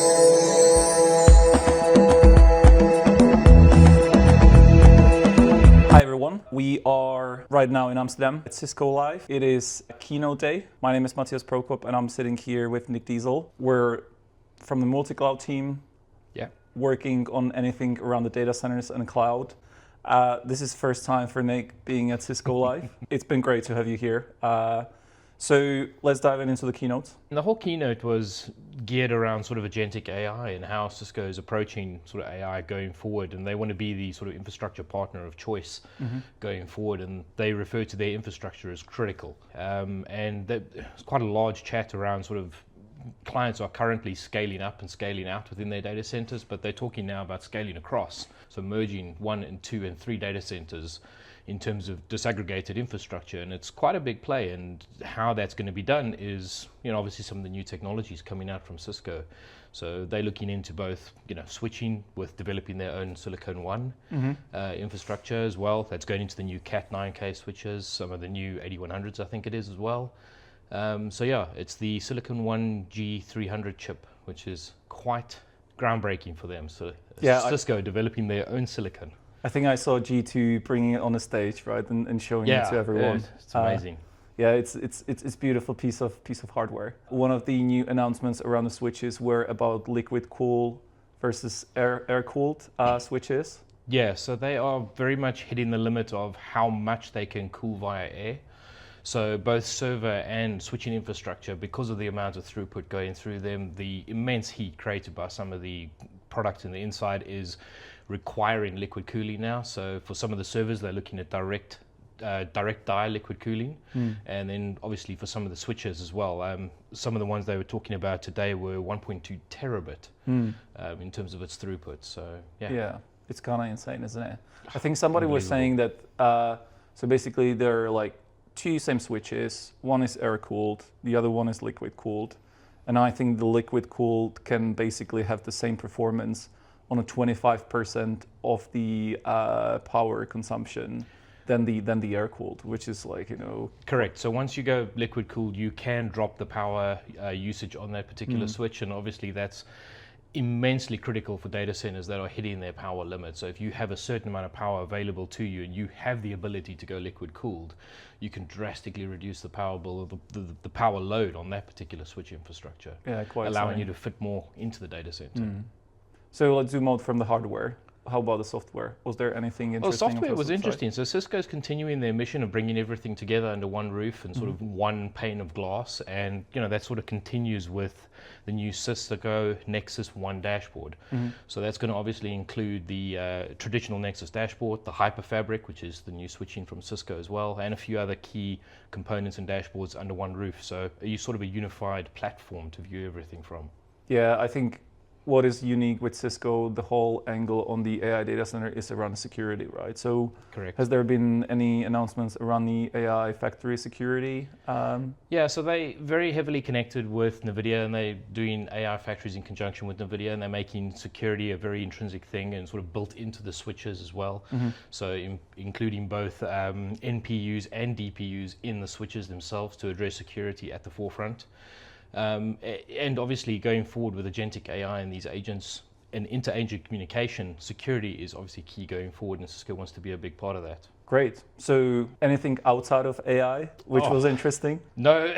Hi everyone, we are right now in Amsterdam at Cisco Live. It is a Keynote day. My name is Matyas Prokop and I'm sitting here with Nick Diesel. We're from the multi-cloud team, working on anything around the data centers and cloud. This is first time for Nick being at Cisco Live. It's been great to have you here. So let's dive into the keynote. The whole keynote was geared around sort of agentic AI and how Cisco is approaching sort of AI going forward, and they want to be the sort of infrastructure partner of choice going forward, and they refer to their infrastructure as critical. And there's quite a large chat around sort of clients are currently scaling up and scaling out within their data centers, but they're talking now about scaling across, so merging 1 and 2 and 3 data centers in terms of disaggregated infrastructure, and it's quite a big play. And how that's going to be done is, obviously some of the new technologies coming out from Cisco. So they're looking into both, switching with developing their own Silicon One infrastructure as well. That's going into the new Cat 9K switches, some of the new 8100s, I think it is as well. So yeah, it's the Silicon One G300 chip, which is quite groundbreaking for them. So yeah, Cisco developing their own silicon. I think I saw G2 bringing it on the stage, right, and showing it to everyone. It's amazing. Yeah, it's beautiful piece of hardware. One of the new announcements around the switches were about liquid cool versus air cooled switches. Yeah, so they are very much hitting the limit of how much they can cool via air. So both server and switching infrastructure, because of the amount of throughput going through them, the immense heat created by some of the product in the inside is requiring liquid cooling now. So for some of the servers, they're looking at direct die liquid cooling. And then obviously for some of the switches as well. Some of the ones they were talking about today were 1.2 terabit in terms of its throughput. So yeah, it's kind of insane, isn't it? I think somebody was saying that, so basically they're like 2 same switches, one is air cooled, the other one is liquid cooled. And I think the liquid cooled can basically have the same performance on a 25% of the power consumption than the air cooled, which is like, Correct. So once you go liquid cooled, you can drop the power usage on that particular switch, and obviously that's immensely critical for data centers that are hitting their power limit. So if you have a certain amount of power available to you and you have the ability to go liquid cooled, you can drastically reduce the power bill, the power load on that particular switch infrastructure, allowing you to fit more into the data center. So let's zoom out from the hardware. How about the software? Was there anything interesting? Well, software was interesting. So Cisco's continuing their mission of bringing everything together under one roof and sort of one pane of glass. And that sort of continues with the new Cisco Nexus One Dashboard. So that's going to obviously include the traditional Nexus Dashboard, the HyperFabric, which is the new switching from Cisco as well, and a few other key components and dashboards under one roof. So sort of a unified platform to view everything from. Yeah, I think what is unique with Cisco, the whole angle on the AI data center is around security, right? So correct. Has there been any announcements around the AI factory security? Yeah, so they very heavily connected with NVIDIA, and they're doing AI factories in conjunction with NVIDIA, and they're making security a very intrinsic thing and sort of built into the switches as well. So including both NPUs and DPUs in the switches themselves to address security at the forefront. And obviously going forward with agentic AI and these agents and inter-agent communication, security is obviously key going forward, and Cisco wants to be a big part of that. Great. So anything outside of AI, which was interesting? No,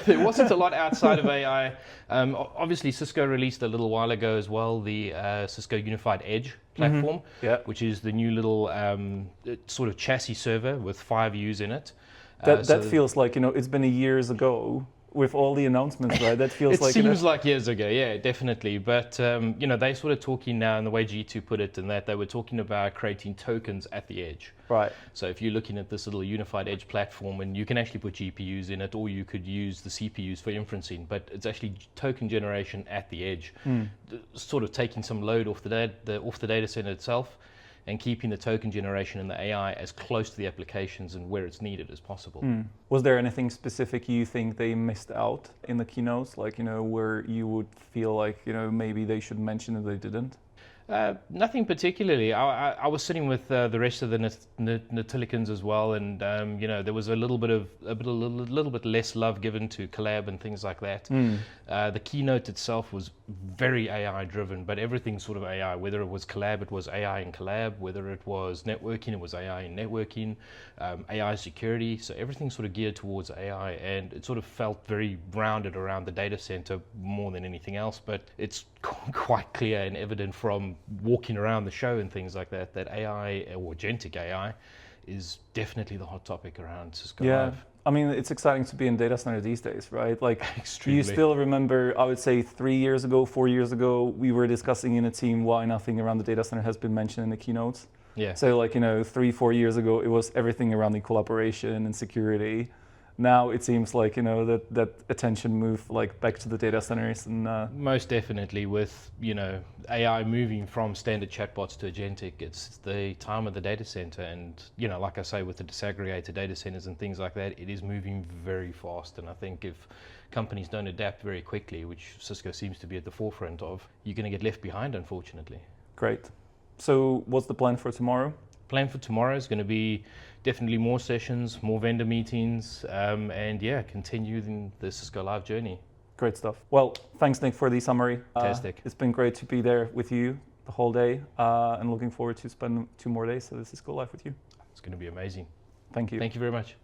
there wasn't a lot outside of AI. Obviously Cisco released a little while ago as well the Cisco Unified Edge platform, which is the new little sort of chassis server with 5 U's in it. That feels like, it's been years ago. With all the announcements, right? That feels like... It seems like years ago, yeah, definitely. But, they're sort of talking now, and the way G2 put it, and that they were talking about creating tokens at the edge. Right. So if you're looking at this little unified edge platform, and you can actually put GPUs in it, or you could use the CPUs for inferencing, but it's actually token generation at the edge, sort of taking some load off the data center itself, and keeping the token generation and the AI as close to the applications and where it's needed as possible. Was there anything specific you think they missed out in the keynotes, like, where you would feel like, maybe they should mention it, they didn't? Nothing particularly. I was sitting with the rest of the Natilikans as well, and there was a little bit less love given to collab and things like that. The keynote itself was very AI driven, but everything sort of AI. Whether it was collab, it was AI in collab. Whether it was networking, it was AI in networking. AI security. So everything sort of geared towards AI, and it sort of felt very rounded around the data center more than anything else. But it's quite clear and evident from walking around the show and things like that, that AI or agentic AI is definitely the hot topic around Cisco Live. I mean, it's exciting to be in data center these days, right? Like, Extremely. You still remember, I would say 3 years ago, 4 years ago, we were discussing in a team why nothing around the data center has been mentioned in the keynotes. Yeah. So 3-4 years ago, it was everything around the collaboration and security. Now it seems like that attention moved back to the data centers, and most definitely with AI moving from standard chatbots to agentic, it's the time of the data center, and like I say, with the disaggregated data centers and things like that, it is moving very fast. And I think if companies don't adapt very quickly, which Cisco seems to be at the forefront of, you're going to get left behind, unfortunately. Great. So what's the plan for tomorrow? Plan for tomorrow is going to be definitely more sessions, more vendor meetings, and continue the Cisco Live journey. Great stuff. Well, thanks, Nick, for the summary. Fantastic. It's been great to be there with you the whole day, and looking forward to spend 2 more days at Cisco Live with you. It's going to be amazing. Thank you. Thank you very much.